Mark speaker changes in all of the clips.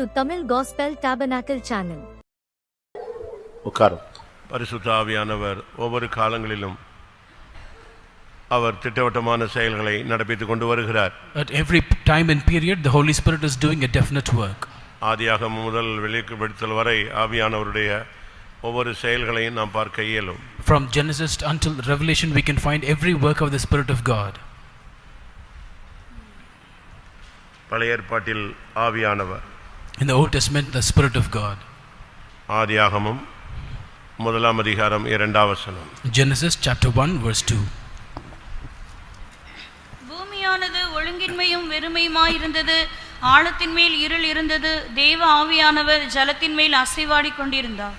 Speaker 1: to Tamil Gospel Tabernacle channel.
Speaker 2: உட்காரும். பரிசுத்த ஆவியானவர் ஒவ்வொரு காலங்களிலும் அவர் திட்டவட்டமான செயல்களை நடப்பித்துக் கொண்டு வருகிறார்.
Speaker 3: At every time and period the Holy Spirit is doing a definite work.
Speaker 2: ஆதியாகமம் முதல் வெளிப்படுத்தல் வரை ஆவியானவருடைய ஒவ்வொரு செயல்களையும் நாம் பார்க்க இயலும்.
Speaker 3: From Genesis until Revelation we can find every work of the Spirit of God.
Speaker 2: பழைய ஏற்பாட்டில் ஆவியானவர்,
Speaker 3: in the Old Testament the Spirit of God.
Speaker 2: ஆதியாகமம் முதலாம் அதிகாரம் 2ஆம் வசனம்.
Speaker 3: Genesis chapter 1 verse 2.
Speaker 4: பூமியானது ஒழுங்கின்மையும் வெறுமையுமாய் இருந்தது, ஆழத்தின் மேல் இருள் இருந்தது, தேவ ஆவியானவர் ஜலத்தின் மேல் அசைவாடி கொண்டிருந்தார்.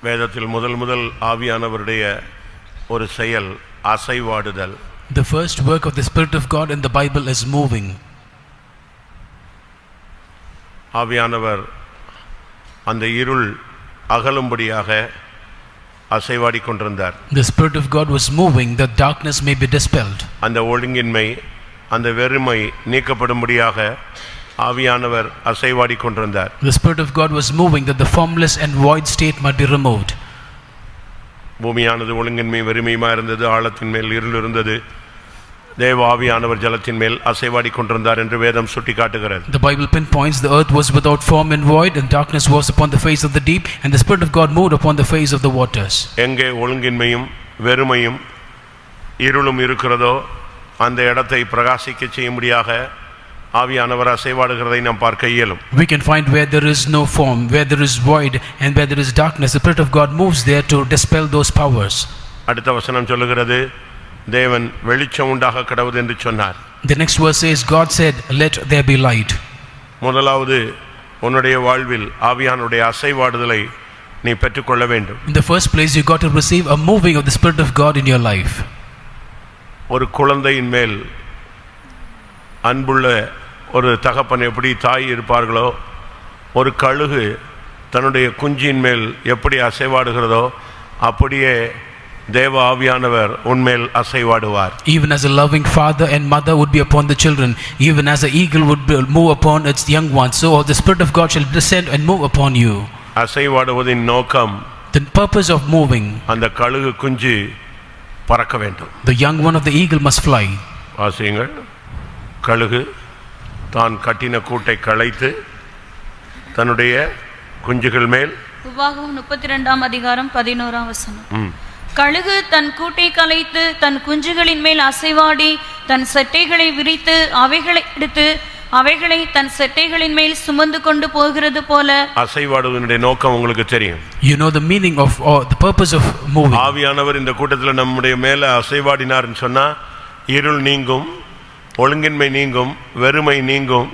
Speaker 2: வேதத்தில் முதல் ஆவியானவருடைய ஒரு செயல் அசைவாடுதல்.
Speaker 3: The first work of the Spirit of God in the Bible is moving.
Speaker 2: ஆவியானவர் அந்த இருள் அகலும்படியாக அசைவாடி கொண்டிருந்தார்.
Speaker 3: The Spirit of God was moving that darkness may be dispelled.
Speaker 2: அந்த ஒழுங்கின்மை, அந்த வெறுமை நீக்கப்படும்படியாக ஆவியானவர் அசைவாடி கொண்டிருந்தார்.
Speaker 3: The Spirit of God was moving that the formless and void state might be removed.
Speaker 2: பூமியானது ஒழுங்கின்மை வெறுமையுமா இருந்தது, ஆழத்தின் மேல் இருள் இருந்தது, தேவ ஆவியானவர் ஜலத்தின் மேல் அசைவாடி கொண்டிருந்தார் என்று வேதம் சுட்டிக்காட்டுகிறது.
Speaker 3: The Bible pinpoints the earth was without form and void, and darkness was upon the face of the deep, and the Spirit of God moved upon the face of the waters.
Speaker 2: எங்கே ஒழுங்கின்மையும் வெறுமையும் இருளும் இருக்கிறதோ அந்த இடத்தை பிரகாசிக்க செய்யும்படியாக ஆவியானவர் அசைவாடுகிறதை நாம் பார்க்க இயலும்.
Speaker 3: We can find where there is no form, where there is void, and where there is darkness, the Spirit of God moves there to dispel those powers.
Speaker 2: அடுத்த வசனம் சொல்லுகிறது, தேவன் வெளிச்சம் உண்டாக கடவுது என்று சொன்னார்.
Speaker 3: The next verse says, God said, let there be light.
Speaker 2: முதலாவது உன்னுடைய வாழ்வில் ஆவியானுடைய அசைவாடுதலை நீ பெற்றுக்கொள்ள வேண்டும்.
Speaker 3: In the first place you got to receive a moving of the Spirit of God in your life.
Speaker 2: ஒரு குழந்தையின் மேல் அன்புள்ள ஒரு தகப்பன் எப்படி தாய் இருப்பார்களோ, ஒரு கழுகு தன்னுடைய குஞ்சின் மேல் எப்படி அசைவாடுகிறதோ அப்படியே தேவ ஆவியானவர் உன்மேல் அசைவாடுவார்.
Speaker 3: Even as a loving father and mother would be upon the children, even as an eagle would move upon its young ones, so the Spirit of God shall descend and move upon you.
Speaker 2: அசைவாடுவதின் நோக்கம்,
Speaker 3: the purpose of moving,
Speaker 2: அந்த கழுகு குஞ்சு பறக்க வேண்டும்.
Speaker 3: the young one of the eagle must fly.
Speaker 2: வாசியுங்கள். கழுகு தான் கட்டின கூட்டை களைத்து தன்னுடைய குஞ்சுகள் மேல்,
Speaker 4: உபாகமம் 32ஆம் அதிகாரம் 11ஆம் வசனம். கழுகு தன் கூட்டை கலைத்து தன் குஞ்சுகளின் மேல் அசைவாடி தன் செட்டைகளை விரித்து அவைகளை எடுத்து அவைகளை தன் செட்டைகளின் மேல் சுமந்து கொண்டு போகிறது போல.
Speaker 2: அசைவாடுவதனுடைய நோக்கம் உங்களுக்கு தெரியும்.
Speaker 3: You know the meaning of or the purpose of moving.
Speaker 2: ஆவியானவர் இந்த கூட்டத்தில் நம்முடைய மேல அசைவாடினார்னு சொன்னா இருள் நீங்கும், ஒழுங்கின்மை நீங்கும், வெறுமை நீங்கும்.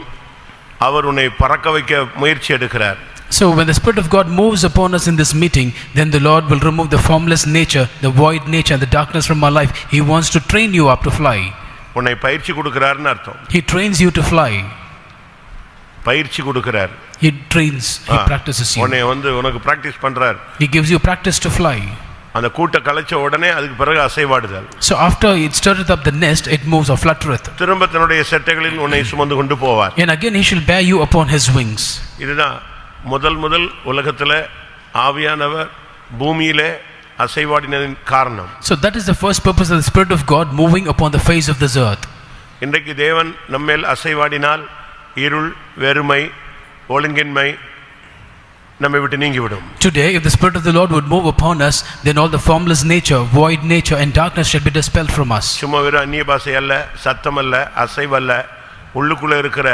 Speaker 2: அவர் உன்னை பறக்க வைக்க முயற்சி எடுக்கிறார்.
Speaker 3: So when the Spirit of God moves upon us in this meeting, then the Lord will remove the formless nature, the void nature, and the darkness from our life. He wants to train you up to fly.
Speaker 2: உன்னை பயிற்சி கொடுக்கிறார்னு அர்த்தம்.
Speaker 3: He trains you to fly.
Speaker 2: பயிற்சி கொடுக்கிறார்.
Speaker 3: He trains, he practices you.
Speaker 2: உன்னை உனக்கு practice பண்றார்.
Speaker 3: He gives you practice to fly.
Speaker 2: அந்த கூட்ட கலைச்ச உடனே அதுக்கு பிறகு அசைவாடுதல்.
Speaker 3: So after it stirreth up the nest, it moves or fluttereth.
Speaker 2: திரும்ப தன்னுடைய செட்டைகளில் உன்னை சுமந்து கொண்டு போவார்.
Speaker 3: And again he shall bear you upon his wings.
Speaker 2: இதுதான் முதல் உலகத்துல ஆவியானவர் பூமியிலே அசைவாடினதின் காரணம்.
Speaker 3: So that is the first purpose of the Spirit of God moving upon the face of this earth.
Speaker 2: இன்றைக்கு தேவன் நம்மேல் அசைவாடினால் இருள், வெறுமை, ஒழுங்கின்மை நம்மை விட்டு நீங்கிவிடும்.
Speaker 3: Today if the Spirit of the Lord would move upon us, then all the formless nature, void nature, and darkness shall be dispelled from us.
Speaker 2: சும்மா வெறும் அந்நிய பாஷை அல்ல, சத்தம் அல்ல, அசைவல்ல, உள்ளுக்குள்ள இருக்கிற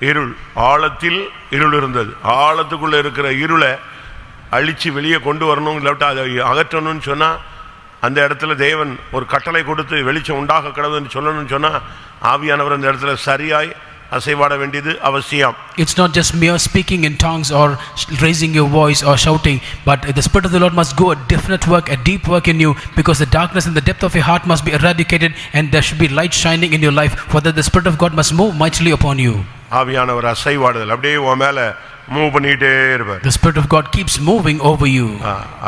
Speaker 2: இருள். ஆழத்தில் இருள் இருந்தது. ஆழத்துக்குள்ள இருக்கிற இருளை அழிச்சு வெளியே கொண்டு வரணும், இல்லாட்டா அதை அகற்றணும்னு சொன்னா அந்த இடத்துல தேவன் ஒரு கட்டளை கொடுத்து வெளிச்சம் உண்டாக கடவுள்னு சொல்லணும்னு சொன்னா ஆவியானவர் அந்த இடத்துல சரியாய் அசைவாட வேண்டியது அவசியம்.
Speaker 3: It's not just mere speaking in tongues or raising your voice or shouting, but the Spirit of the Lord must go a definite work, a deep work in you, because the darkness in the depth of your heart must be eradicated, and there should be light shining in your life, for that the Spirit of God must move mightily upon you.
Speaker 2: ஆவியானவர் அசைவாடுதல் அப்படியே உன் மேல move பண்ணிட்டே இருப்பார்.
Speaker 3: The Spirit of God keeps moving over you.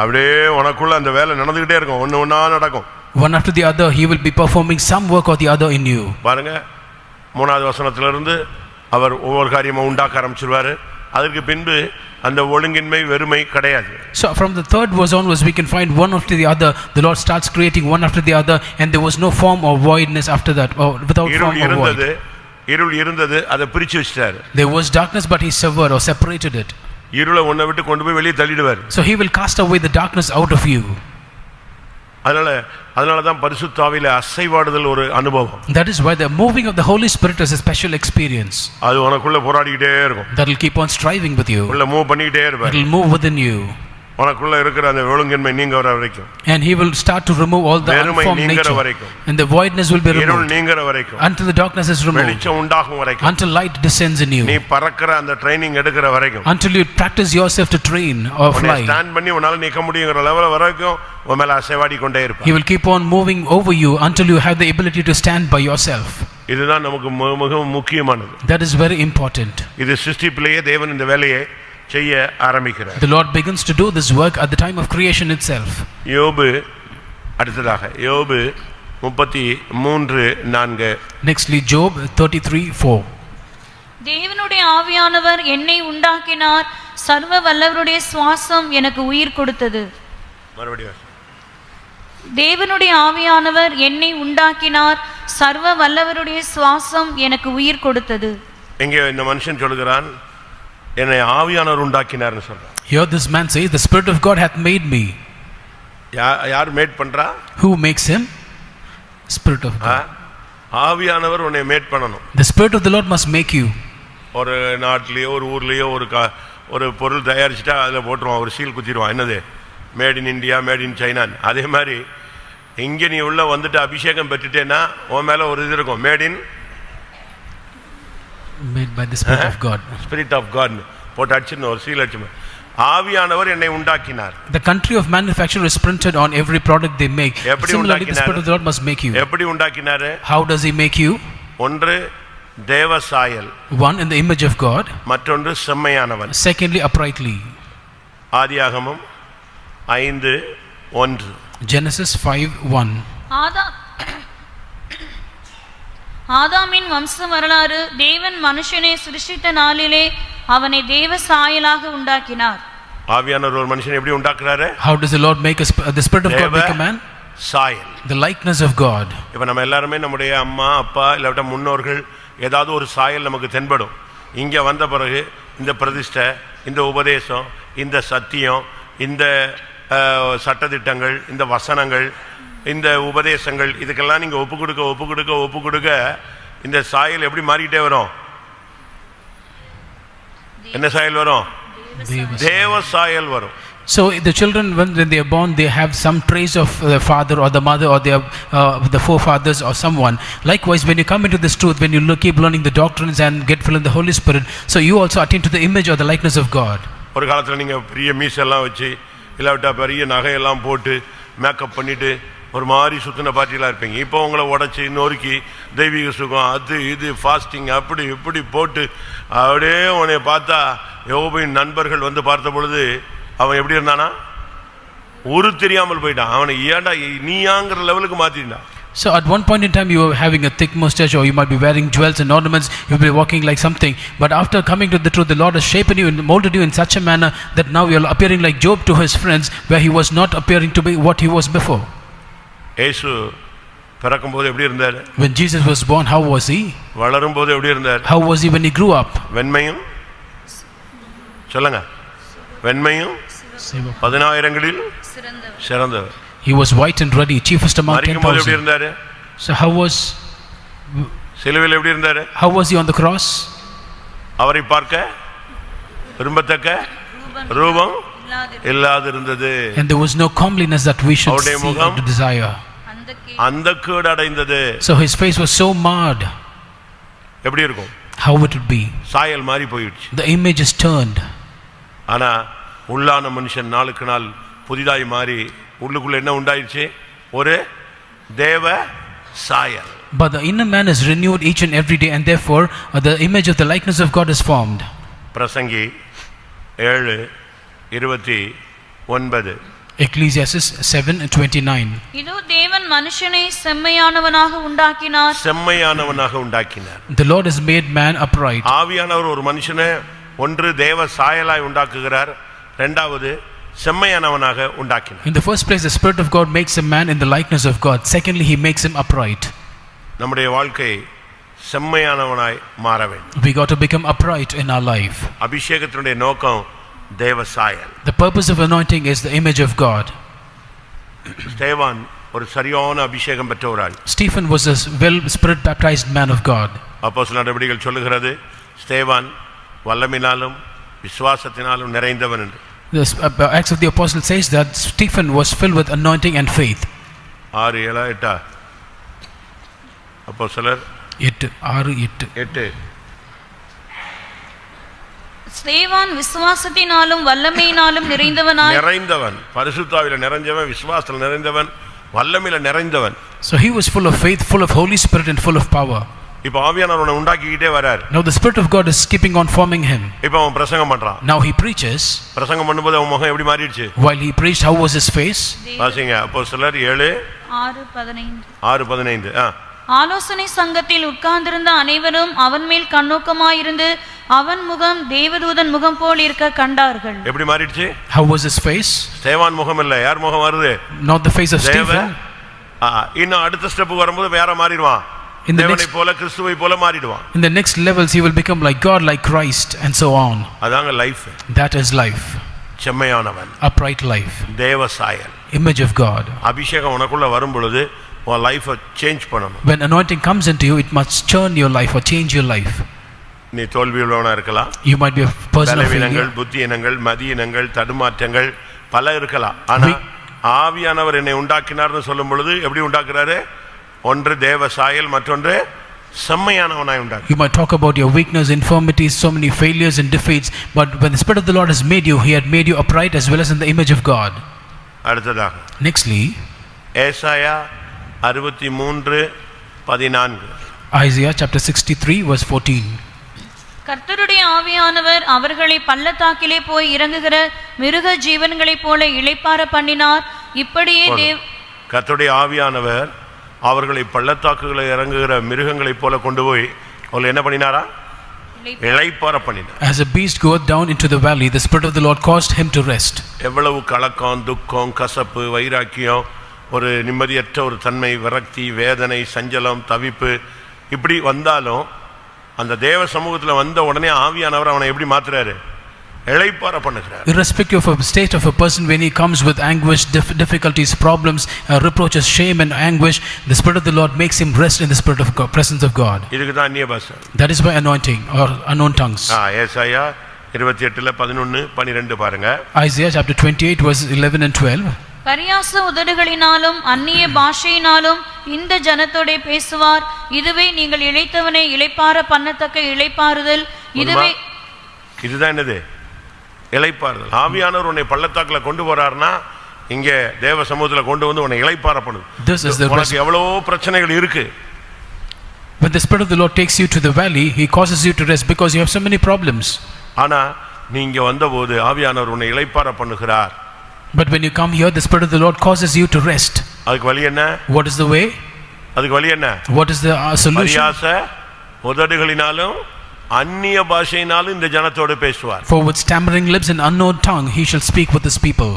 Speaker 2: அப்படியே உனக்குள்ள அந்த வேலை நடந்துகிட்டே இருக்கும், ஒண்ணா நடக்கும்.
Speaker 3: One after the other he will be performing some work or the other in you.
Speaker 2: பாருங்க, 3வது வசனத்திலிருந்து அவர் ஒவ்வொரு காரியமாக உண்டாக்க ஆரம்பிச்சிருவார். அதற்கு பின்பு அந்த ஒழுங்கின்மை வெறுமை கிடையாது.
Speaker 3: So from the third verse onwards we can find one after the other the Lord starts creating one after the other, and there was no form or voidness after that, or without form or void.
Speaker 2: இருள் இருந்தது, அதை பிரிச்சு வச்சிட்டாரு.
Speaker 3: There was darkness but he severed or separated it.
Speaker 2: இருளை உன்னை விட்டு கொண்டு போய் வெளியே தள்ளிடுவார்.
Speaker 3: So he will cast away the darkness out of you.
Speaker 2: அதனால தான் பரிசுத்த ஆவியிலே அசைவாடுதல் ஒரு அனுபவம்.
Speaker 3: That is why the moving of the Holy Spirit is a special experience.
Speaker 2: அது உனக்குள்ள போராடிக்கிட்டே இருக்கும்.
Speaker 3: That will keep on striving with you.
Speaker 2: உள்ள மூவ் பண்ணிக்கிட்டே இருப்பார்.
Speaker 3: It will move within you.
Speaker 2: உனக்குள்ள இருக்கிற அந்த ஒழுங்கின்மை நீங்க வர வரைக்கும்.
Speaker 3: And he will start to remove all the unformed nature. And the voidness will be removed.
Speaker 2: இருள் நீங்கற வரைக்கும்.
Speaker 3: Until the darkness is removed.
Speaker 2: வெளிச்சம் உண்டாகும் வரைக்கும்.
Speaker 3: Until light descends in you.
Speaker 2: நீ பறக்கிற அந்த ட்ரைனிங் எடுக்கிற வரைக்கும்.
Speaker 3: Until you practice yourself to train or fly.
Speaker 2: நீ ஸ்டாண்ட் பண்ணி உன்னால நிக்க முடியுங்கிற லெவல் வரைக்கும் உன் மேல அசைவாடி கொண்டே இருப்பார்.
Speaker 3: He will keep on moving over you until you have the ability to stand by yourself.
Speaker 2: இதுதான் நமக்கு மிகவும் முக்கியமானது.
Speaker 3: That is very important.
Speaker 2: இது சிருஷ்டிப்பிலேயே தேவன் இந்த வேலையை செய்ய ஆரம்பிக்கிறார்.
Speaker 3: The Lord begins to do this work at the time of creation itself.
Speaker 2: யோபு அடுத்ததாக யோபு 33:4.
Speaker 3: Nextly Job 33:4.
Speaker 4: தேவனுடைய ஆவியானவர் என்னை உண்டாக்கினார், சர்வ வல்லவருடைய சுவாசம் எனக்கு உயிர் கொடுத்தது.
Speaker 2: மறுபடியும்
Speaker 4: தேவனுடைய ஆவியானவர் என்னை உண்டாக்கினார், சர்வ வல்லவருடைய சுவாசம் எனக்கு உயிர் கொடுத்தது.
Speaker 2: இங்கே இந்த மனுஷன் சொல்கிறான், என்னை ஆவியானவர் உண்டாக்கினார்னு சொல்றான்.
Speaker 3: Here this man says, the Spirit of God hath made me.
Speaker 2: யார் மேட் பண்றா?
Speaker 3: Who makes him? Spirit of God.
Speaker 2: ஆவியானவர் உன்னை மேட் பண்ணணும்.
Speaker 3: The Spirit of the Lord must make you.
Speaker 2: ஒரு நாட்டிலேயோ ஒரு ஊர்லேயோ ஒரு பொருள் தயாரிச்சுட்டா அதில் போட்டுருவான், ஒரு சீல் குத்திடுவான், என்னது made in India, made in China. அதே மாதிரி இங்கே நீ உள்ள வந்துட்டு அபிஷேகம் பெற்றுட்டேன்னா உன் மேலே ஒரு இது இருக்கும், made in
Speaker 3: made by the Spirit of God.
Speaker 2: Spirit of God போட்டு அடிச்சுன்னு ஒரு சீல் அடிச்சு. ஆவியானவர் என்னை உண்டாக்கினார்.
Speaker 3: The country of manufacture is printed on every product they make. Similarly the Spirit of the Lord must make you.
Speaker 2: எப்படி உண்டாக்கினாரு?
Speaker 3: How does he make you?
Speaker 2: ஒன்று தேவ சாயல்,
Speaker 3: one in the image of God,
Speaker 2: மற்றொன்று செம்மையானவன்.
Speaker 3: secondly uprightly.
Speaker 2: ஆதியாகமம் 5:1.
Speaker 3: Genesis 5:1.
Speaker 4: ஆதாமின் வம்ச வரலாறு. தேவன் மனுஷனை சிருஷ்டித்த நாளிலே அவனை தேவ சாயலாக உண்டாக்கினார்.
Speaker 2: ஆவியானவர் ஒரு மனுஷனை எப்படி உண்டாக்குறாரு?
Speaker 3: How does the Lord make the Spirit of God make a man?
Speaker 2: சாயல்,
Speaker 3: the likeness of God.
Speaker 2: இப்ப நம்ம எல்லாரும் நம்முடைய அம்மா அப்பா இல்லாட்ட முன்னோர்கள் ஏதாவது ஒரு சாயல் நமக்கு தென்படும். இங்க வந்த பிறகு இந்த பிரதிஷ்டை, இந்த உபதேசம், இந்த சத்தியம், இந்த சட்டதிட்டங்கள், இந்த வசனங்கள், இந்த உபதேசங்கள், இதுக்கெல்லாம் நீங்க ஒப்பு கொடுக்க இந்த சாயல் எப்படி மாறிக்கிட்டே வரும்? என்ன சாயல் வரும்? தேவ சாயல் வரும்.
Speaker 3: So the children when they are born they have some trace of the father or the mother or their the forefathers or someone. Likewise when you come into this truth, when you keep learning the doctrines and get filled in the Holy Spirit, so you also attain to the image or the likeness of God.
Speaker 2: ஒரு காலத்துல நீங்க பெரிய மீசெல்லாம் வச்சு இல்லாவிட்டா பெரிய நகையெல்லாம் போட்டு makeup பண்ணிட்டு ஒரு மாதிரி சுத்தின பார்ட்டிலாம் இருப்பீங்க. இப்போ உங்களை உடச்சி நொறுக்கி தெய்வீக சுகம் அது இது ஃபாஸ்டிங் அப்படி இப்படி போட்டு அப்படியே உன்னை பார்த்தா யோபின் நண்பர்கள் வந்து பார்த்த பொழுது அவன் எப்படி இருந்தானா? ஒரு தெரியாமல் போயிட்டான். அவனை ஏன்டா நீயாங்கிற லெவலுக்கு மாத்திட்டான்.
Speaker 3: So at one point in time you were having a thick mustache or you might be wearing jewels and ornaments, you will be walking like something, but after coming to the truth the Lord has shapen you and molded you in such a manner that now you are appearing like Job to his friends, where he was not appearing to be what he was before.
Speaker 2: இயேசு பிறக்கும்போது எப்படி இருந்தார்?
Speaker 3: When Jesus was born, how was he?
Speaker 2: வளரும்போது எப்படி இருந்தார்?
Speaker 3: How was he when he grew up?
Speaker 2: வெண்மையும் சொல்லுங்க, வெண்மையும் 10,000களில் சிறந்தவர்.
Speaker 3: He was white and ruddy, chiefest among 10,000.
Speaker 2: எப்படி இருந்தாரு?
Speaker 3: So how was
Speaker 2: சிலுவையில் எப்படி இருந்தாரு?
Speaker 3: How was he on the cross?
Speaker 2: அவரை பார்க்க விரும்பத்தக்க ரூபம் இல்லாது இருந்தது.
Speaker 3: And there was no comeliness that we should see or to desire.
Speaker 2: அந்தக்கேடு அடைந்தது.
Speaker 3: So his face was so marred.
Speaker 2: எப்படி இருக்கும்?
Speaker 3: How would it be?
Speaker 2: சாயல் மாறி போயிடுச்சு.
Speaker 3: The image is turned.
Speaker 2: ஆனா உள்ளான மனுஷன் நாளுக்கு நாள் புதிதாய் மாறி உள்ளுக்குள்ள என்ன உண்டாயிடுச்சு? ஒரு தேவ சாயல்.
Speaker 3: But the inner man is renewed each and every day, and therefore the image of the likeness of God is formed.
Speaker 2: பிரசங்கி 7:29.
Speaker 3: Ecclesiastes 7:29.
Speaker 4: இதோ தேவன் மனுஷனை செம்மையானவனாக உண்டாக்கினார்.
Speaker 2: செம்மையானவனாக உண்டாக்கினார்.
Speaker 3: The Lord has made man upright.
Speaker 2: ஆவியானவர் ஒரு மனுஷனை ஒன்று தேவ சாயலாய் உண்டாக்குகிறார், இரண்டாவது செம்மையானவனாக உண்டாக்கினார்.
Speaker 3: In the first place, the Spirit of God makes a man in the likeness of God. Secondly, he makes him upright.
Speaker 2: நம்முடைய வாழ்க்கை செம்மையானவனாய் மாற வேண்டும்.
Speaker 3: We got to become upright in our life.
Speaker 2: அபிஷேகத்தினுடைய நோக்கம் தேவ சாயல்.
Speaker 3: The purpose of anointing is the image of God.
Speaker 2: ஸ்தேவான் ஒரு சரியான அபிஷேகம் பெற்றவராய்.
Speaker 3: Stephen was a well spirit baptized man of God.
Speaker 2: அப்போஸ்தலர் நடவடிக்கைகள் சொல்லுகிறது ஸ்தேவான் வல்லமையினாலும் விசுவாசத்தினாலும் நிறைந்தவன் என்று.
Speaker 3: The Acts of the Apostle says that Stephen was filled with anointing and faith.
Speaker 2: 6 7 8 அப்போஸ்தலர்
Speaker 3: 8
Speaker 4: ஸ்தேவான் விசுவாசத்தினாலும் வல்லமையினாலும் நிறைந்தவன்,
Speaker 2: பரிசுத்த ஆவியில நிறைஞ்சவன், விசுவாசத்தில் நிறைந்தவன், வல்லமையில நிறைந்தவன்.
Speaker 3: So he was full of faith, full of Holy Spirit and full of power.
Speaker 2: இப்போ ஆவியானவர் அவனை உண்டாக்கிட்டே வரார்.
Speaker 3: Now the Spirit of God is keeping on forming him.
Speaker 2: இப்போ அவன் பிரசங்கம் பண்றான்.
Speaker 3: Now he preaches.
Speaker 2: பிரசங்கம் பண்ணும்போது அவன் முகம் எப்படி மாறிடுச்சு?
Speaker 3: While he preached, how was his face?
Speaker 2: வாசிங்க அப்போஸ்தலர் 7
Speaker 4: 6
Speaker 2: 15.
Speaker 4: ஆலோசனை சங்கத்தில் உட்கார்ந்திருந்த அனைவரும் அவன் மேல் கண்ணோக்கமாயிருந்து அவன் முகம் தேவதூதன் முகம் போல் இருக்க கண்டார்கள்.
Speaker 2: எப்படி மாறிடுச்சு?
Speaker 3: How was his face?
Speaker 2: ஸ்தேவான் முகம் இல்ல, யார் முகம் வருது?
Speaker 3: Not the face of Stephen.
Speaker 2: இன்னும் அடுத்த ஸ்டெப் வரும்போது வேற மாறிடுவான். தேவனை போல கிறிஸ்துவை போல மாறிடுவான்.
Speaker 3: In the next levels he will become like God, like Christ and so on.
Speaker 2: அதாங்க life.
Speaker 3: That is life.
Speaker 2: செம்மையானவன்.
Speaker 3: Upright life.
Speaker 2: தேவ சாயல்.
Speaker 3: Image of God.
Speaker 2: அபிஷேகம் உனக்குள்ள வரும் பொழுது உன் லைஃபை சேஞ்ச் பண்ணணும்.
Speaker 3: When anointing comes into you, it must churn your life or change your life.
Speaker 2: நீ தோல்வியுள்ளவனா இருக்கலாம்.
Speaker 3: You might be a person of failure.
Speaker 2: புத்தியினங்கள், மதியினங்கள், தடுமாற்றங்கள் பல இருக்கலாம். ஆனா ஆவியானவர் என்னை உண்டாக்கினார்னு சொல்லும் பொழுது எப்படி உண்டாக்குறாரு? ஒன்று தேவ சாயல், மற்றொன்று செம்மையானவனாய் உண்டாக்கு.
Speaker 3: You might talk about your weakness, infirmities, so many failures and defeats, but when the Spirit of the Lord has made you, he had made you upright as well as in the image of God.
Speaker 2: அடுத்ததாக
Speaker 3: Nextly,
Speaker 2: ஏசாயா 63:14.
Speaker 3: Isaiah chapter 63 verse 14.
Speaker 4: கர்த்தருடைய ஆவியானவர் அவர்களை பள்ளத்தாக்கிலே போய் இறங்குகிற மிருக ஜீவன்களைப் போல இளைப்பாற பண்ணினார். இப்படியே
Speaker 2: கர்த்தருடைய ஆவியானவர் அவர்களை பள்ளத்தாக்குகளை இறங்குகிற மிருகங்களைப் போல கொண்டு போய் அவங்களை என்ன பண்ணினாரா? இளைப்பாற பண்ணினார்.
Speaker 3: As a beast goeth down into the valley, the Spirit of the Lord caused him to rest.
Speaker 2: எவ்வளவு கலக்கம், துக்கம், கசப்பு, வைராக்கியம், ஒரு நிம்மதியற்ற ஒரு தன்மை, விரக்தி, வேதனை, சஞ்சலம், தவிப்பு இப்படி வந்தாலும் அந்த தேவ சமூகத்தில் வந்த உடனே ஆவியானவர் அவனை எப்படி மாத்துறாரு? இளைப்பாற பண்ணுகிறார்.
Speaker 3: Irrespective of the state of a person, when he comes with anguish, difficulties, problems, reproaches, shame and anguish, the Spirit of the Lord makes him rest in the Spirit of God, presence of God.
Speaker 2: இதுக்கு தான் அந்நிய பாஷை.
Speaker 3: That is by anointing or unknown tongues.
Speaker 2: ஏசாயா 28:11-12 பாருங்க.
Speaker 3: Isaiah chapter 28 verses 11 and 12.
Speaker 4: பரியாச உதடுகளினாலும் அந்நிய பாஷையினாலும் இந்த ஜனத்தோட பேசுவார். இதுவே நீங்கள் இளைத்தவனை இளைப்பாற பண்ணத்தக்க இளைப்பாறுதல்.
Speaker 2: இதுதான் என்னது? இளைப்பாறுதல். ஆவியானவர் உன்னை பள்ளத்தாக்குல கொண்டு போறாருன்னா இங்க தேவ சமூகத்துல கொண்டு வந்து உன்னை இளைப்பாற பண்ணுது. உனக்கு எவ்வளவு பிரச்சனைகள் இருக்கு.
Speaker 3: When the Spirit of the Lord takes you to the valley, he causes you to rest because you have so many problems.
Speaker 2: ஆனா நீங்க வந்தபோது ஆவியானவர் உன்னை இளைப்பாற பண்ணுகிறார்.
Speaker 3: But when you come here, the Spirit of the Lord causes you to rest.
Speaker 2: அதுக்கு வழி என்ன?
Speaker 3: What is the way?
Speaker 2: அதுக்கு வழி என்ன?
Speaker 3: What is the solution?
Speaker 2: பரியாச உதடுகளினாலும் அந்நிய பாஷையினாலும் இந்த ஜனத்தோட பேசுவார்.
Speaker 3: For with stammering lips and unknown tongue he shall speak with his people.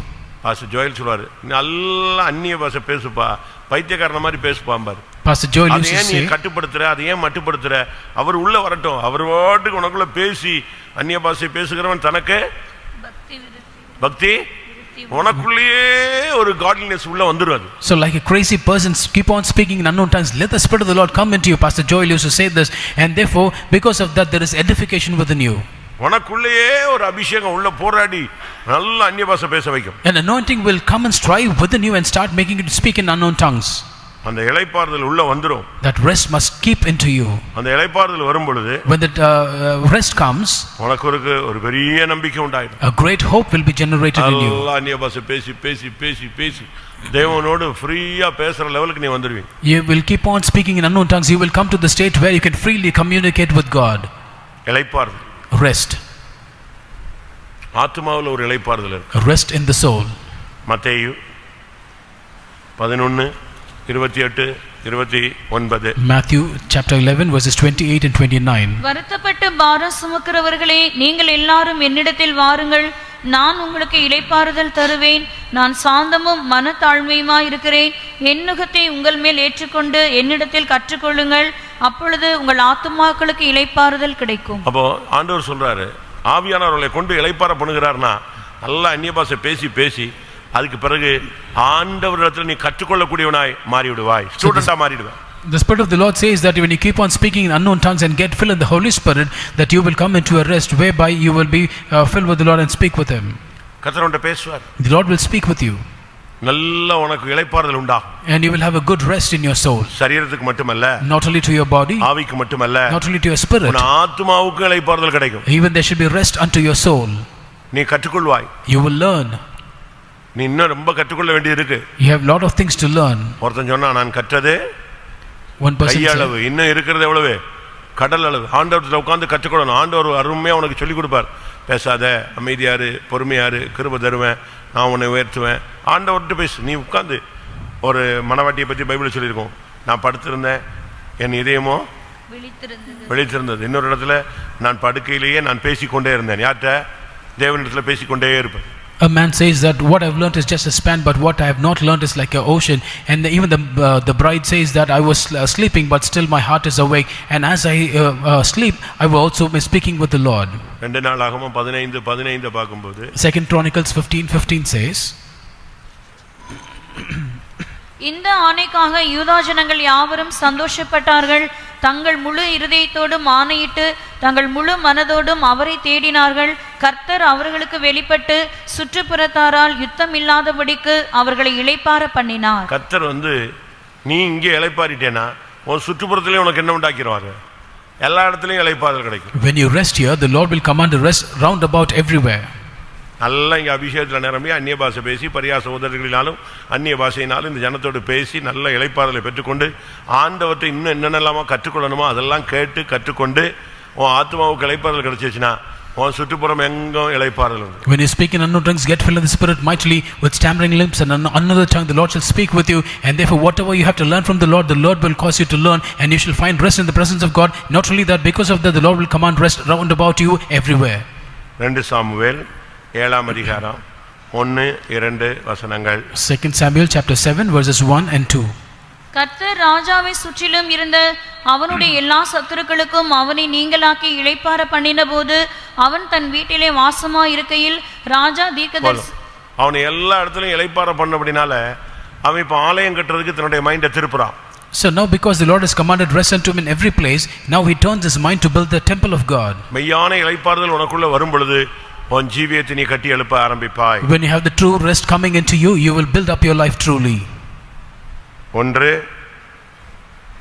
Speaker 2: Pastor Joel சொல்வாரு, நல்ல அந்நிய பாஷை பேசுப்பா, பைத்தியக்காரன மாதிரி பேசுப்பாம்பாரு.
Speaker 3: Pastor Joel used to say,
Speaker 2: நீ கட்டுப்படுத்துற, அதை ஏன் மட்டுப்படுத்துற? அவர் உள்ள வரட்டும், அவர் வாட்டுக்கு உனக்குள்ள பேசி அந்நிய பாஷை பேசுகிறவன் தனக்கு பக்தி உனக்குள்ளேயே ஒரு godliness உள்ள வந்துருது.
Speaker 3: So like a crazy person keep on speaking in unknown tongues, let the Spirit of the Lord come into you. Pastor Joel used to say this, and therefore because of that there is edification within you.
Speaker 2: உனக்குள்ளேயே ஒரு அபிஷேகம் உள்ள போராடி நல்ல அந்நிய பாஷை பேச வைக்கும்.
Speaker 3: An anointing will come and strive within you and start making you to speak in unknown tongues.
Speaker 2: அந்த இளைப்பாறுதல் உள்ள வந்துரும்.
Speaker 3: That rest must keep into you.
Speaker 2: அந்த இளைப்பாறுதல் வரும் பொழுது
Speaker 3: when the rest comes,
Speaker 2: உனக்கு ஒரு பெரிய நம்பிக்கை உண்டாயிடும்.
Speaker 3: A great hope will be generated in you.
Speaker 2: அல்லாஹ் அந்நிய பாஷை பேசி பேசி பேசி பேசி தேவனோடு ஃப்ரீயா பேசுற லெவலுக்கு நீ வந்துருவீங்க.
Speaker 3: You will keep on speaking in unknown tongues. You will come to the state where you can freely communicate with God.
Speaker 2: இளைப்பாறுதல்.
Speaker 3: Rest.
Speaker 2: ஆத்துமாவுல ஒரு இளைப்பாறுதல் இருக்கு.
Speaker 3: Rest in the soul.
Speaker 2: மத்தேயு 11:28-29.
Speaker 3: Matthew chapter 11 verses 28 and 29.
Speaker 4: வருத்தப்பட்டு பாரம் சுமக்கிறவர்களே, நீங்கள் எல்லாரும் என்னிடத்தில் வாருங்கள், நான் உங்களுக்கு இளைப்பாறுதல் தருவேன். நான் சாந்தமும் மனத்தாழ்மையுமாய் இருக்கிறேன். என் நுகத்தை உங்கள் மேல் ஏற்றுக்கொண்டு என்னிடத்தில் கற்றுக்கொள்ளுங்கள், அப்பொழுது உங்கள் ஆத்துமாக்களுக்கு இளைப்பாறுதல் கிடைக்கும்.
Speaker 2: அப்போ ஆண்டவர் சொல்றாரு, ஆவியானவர்களை கொண்டு இளைப்பாற பண்ணுகிறார்னா நல்லா அந்நிய பாஷை பேசி பேசி அதுக்கு பிறகு ஆண்டவரிடத்தில் நீ கற்றுக்கொள்ளக்கூடியவனாய் மாறிவிடுவாய், ஸ்டூடெண்டா மாறிடுவாய்.
Speaker 3: The Spirit of the Lord says that when you keep on speaking in unknown tongues and get filled in the Holy Spirit, that you will come into a rest whereby you will be filled with the Lord and speak with Him.
Speaker 2: கர்த்தரோட பேசுவார்.
Speaker 3: The Lord will speak with you.
Speaker 2: நல்ல உனக்கு இளைப்பாறுதல் உண்டாகும்.
Speaker 3: And you will have a good rest in your soul.
Speaker 2: சரீரத்துக்கு மட்டுமல்ல,
Speaker 3: Not only to your body,
Speaker 2: ஆவிக்கு மட்டுமல்ல,
Speaker 3: not only to your spirit,
Speaker 2: உன் ஆத்துமாவுக்கு இளைப்பாறுதல் கிடைக்கும்.
Speaker 3: even there should be rest unto your soul.
Speaker 2: நீ கற்றுக்கொள்வாய்.
Speaker 3: You will learn.
Speaker 2: நீ இன்னும் ரொம்ப கற்றுக்கொள்ள வேண்டியது இருக்கு.
Speaker 3: You have a lot of things to learn.
Speaker 2: ஒருத்தன் சொன்னா நான் கற்றது
Speaker 3: One person
Speaker 2: கையளவு,
Speaker 3: said,
Speaker 2: இன்னும் இருக்கிறது எவ்வளவு? கடல் அளவு. ஆண்டவர்கிட்ட உட்கார்ந்து கற்றுக்கொள்ளணும். ஆண்டவர் அருமையா உனக்கு சொல்லிக் கொடுப்பார். பேசாத, அமைதியாரு, பொறுமையாரு, கிருபை தருவேன், நான் உன்னை உயர்த்துவேன். ஆண்டவர்கிட்ட பேசு. நீ உட்கார்ந்து ஒரு மனவாட்டியை பற்றி பைபிள் சொல்லியிருக்கோம், நான் படுத்திருந்தேன், என் இதயமோ விழித்திருந்தது. இன்னொரு இடத்துல நான் படுக்கையிலேயே நான் பேசிக்கொண்டே இருந்தேன். யார்கிட்ட? தேவனிடத்துல பேசிக்கொண்டே இருப்பேன்.
Speaker 3: a man says that what I've learned is just a span, but what I have not learned is like an ocean. And even the bride says that I was sleeping, but still my heart is awake. And as I sleep, I will also be speaking with the Lord.
Speaker 2: 2 நாளாகமம் 15:15 பார்க்கும்போது
Speaker 3: 2 Chronicles 15:15 says,
Speaker 4: இந்த ஆணைக்காக யூதா ஜனங்கள் யாவரும் சந்தோஷப்பட்டார்கள். தங்கள் முழு இருதயத்தோடும் ஆணையிட்டு தங்கள் முழு மனதோடும் அவரை தேடினார்கள். கர்த்தர் அவர்களுக்கு வெளிப்பட்டு சுற்றுப்புறத்தாரால் யுத்தம் இல்லாதபடிக்கு அவர்களை இளைப்பாற பண்ணினார்.
Speaker 2: கர்த்தர் நீ இங்கே இளைப்பாறிட்டேனா உன் சுற்றுப்புறத்திலே உனக்கு என்ன உண்டாக்கிடுவாரு? எல்லா இடத்துலையும் இளைப்பாறுதல் கிடைக்கும்.
Speaker 3: When you rest here, the Lord will command a rest round about everywhere.
Speaker 2: நல்லா இங்கே அபிஷேகத்தில் நிரம்பி அந்நிய பாஷை பேசி பரியாச உதவிகளினாலும் அந்நிய பாஷையினாலும் இந்த ஜனத்தோடு பேசி நல்ல இளைப்பாறுதலை பெற்றுக்கொண்டு ஆண்டவற்றை இன்னும் என்னென்னலாமா கற்றுக்கொள்ளணுமோ அதெல்லாம் கேட்டு கற்றுக்கொண்டு உன் ஆத்மாவுக்கு இளைப்பாறுதல் கிடைச்சிச்சுன்னா உன் சுற்றுப்புறம் எங்கும் இளைப்பாறுதல்.
Speaker 3: When you speak in unknown tongues, get filled in the Spirit mightily with stammering lips and another tongue, the Lord shall speak with you. And therefore whatever you have to learn from the Lord will cause you to learn, and you shall find rest in the presence of God. Not only that, because of that, the Lord will command rest round about you everywhere.
Speaker 2: 2 Samuel 7 அதிகாரம் 1-2 வசனங்கள்.
Speaker 3: 2 Samuel chapter 7 verses 1 and 2.
Speaker 4: கர்த்தர் ராஜாவை சுற்றிலும் இருந்த அவனுடைய எல்லா சத்துருக்களுக்கும் அவனை நீங்களாக்கி இளைப்பாற பண்ணின போது அவன் தன் வீட்டிலே வாசமா இருக்கையில் ராஜா தீர்க்கதரிசி
Speaker 2: அவனை எல்லா இடத்துலயும் இளைப்பாற பண்ணபடினால அவன் இப்ப ஆலயம் கட்டுறதுக்கு தன்னுடைய மைண்டை திருப்புறான்.
Speaker 3: So now because the Lord has commanded rest unto him in every place, now he turns his mind to build the temple of God.
Speaker 2: மெய்யான இளைப்பாறுதல் உனக்குள்ள வரும் பொழுது உன் ஜீவியத்தை நீ கட்டி எழுப்ப ஆரம்பிப்பாய்.
Speaker 3: When you have the true rest coming into you, you will build up your life truly.
Speaker 2: ஒன்று